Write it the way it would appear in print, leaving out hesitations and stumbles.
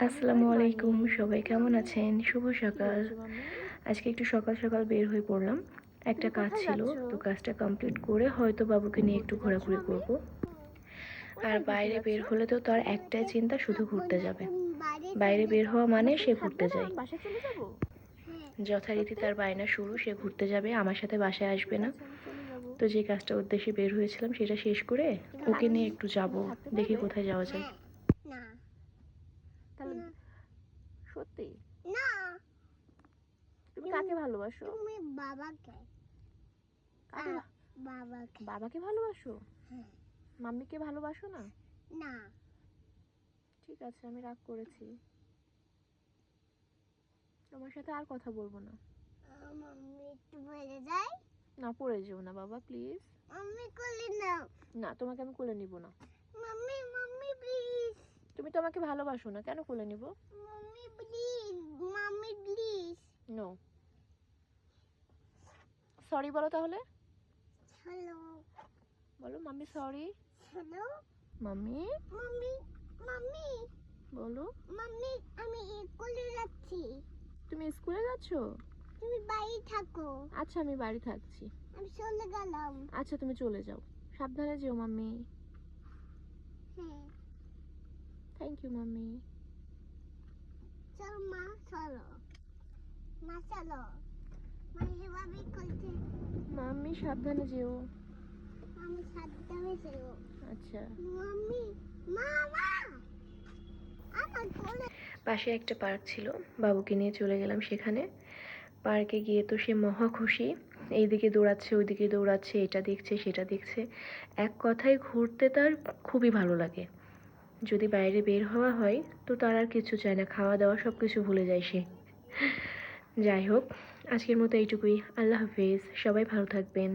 আসসালামু আলাইকুম, সবাই কেমন আছেন? শুভ সকাল। আজকে একটু সকাল সকাল বের হয়ে পড়লাম। একটা কাজ ছিল, তো কাজটা কমপ্লিট করে হয়তো বাবুকে নিয়ে একটু ঘোরাঘুরি করব। আর বাইরে বের হলে তো তার একটাই চিন্তা, শুধু ঘুরতে যাবে। বাইরে বের হওয়া মানে সে ঘুরতে যায়। যথারীতি তার বায়না শুরু, সে ঘুরতে যাবে, আমার সাথে বাসায় আসবে না। তো যে কাজটা উদ্দেশ্যে বের হয়েছিলাম সেটা শেষ করে ওকে নিয়ে একটু যাব, দেখি কোথায় যাওয়া যায়। না তাহলে সত্যি না তুমি কাকে ভালোবাসো? তুমি বাবাকে কাকে বাবাকে বাবাকে ভালোবাসো? হ্যাঁ। মাম্মিকে ভালোবাসো না? না ঠিক আছে, আমি রাগ করেছি, তোমার সাথে আর কথা বলবো না। মাম্মি একটু বলে যায় না, পড়ে যেও না বাবা, প্লিজ। মাম্মি কোলে নাও। না, তোমাকে আমি কোলে নিব না। Mummy mummy please. তুমি তো আমাকে ভালোবাসো না, কেন কোলে নিব? Mummy please mummy please. No. Sorry বলো তাহলে, হ্যালো বলো mummy sorry. Hello mummy mummy mummy বলো। মাম্মি আমি কোলে যাচ্ছি। তুমি স্কুলে যাচ্ছো? তুমি বাড়ি থাকো। আচ্ছা, আমি বাড়ি থাকছি। আমি চলে গেলাম। আচ্ছা, তুমি চলে যাও, সাবধানে যেও মাম্মি। হ্যাঁ থ্যাংক ইউ মাম্মি। চলো মা চলো মা চলো মা এভাবে করছে। মাম্মি সাবধানে যেও। আমি সাবধানে ছিল। আচ্ছা। মাম্মি মামা আমার কোলে। পাশে একটা পার্ক ছিল, বাবুকে নিয়ে চলে গেলাম সেখানে। পার্কে গিয়ে তো সে মহা খুশি, এইদিকে দৌড়াচ্ছে ওইদিকে দৌড়াচ্ছে, এটা দেখছে সেটা দেখছে। এক কথায় ঘুরতে তার খুবই ভালো লাগে। যদি বাইরে বের হওয়া হয় তো তার আর কিছু চায় না, খাওয়া দাওয়া সব কিছু ভুলে যায় সে। যাই হোক, আজকের মতো এইটুকুই। আল্লাহ হাফেজ, সবাই ভালো থাকবেন।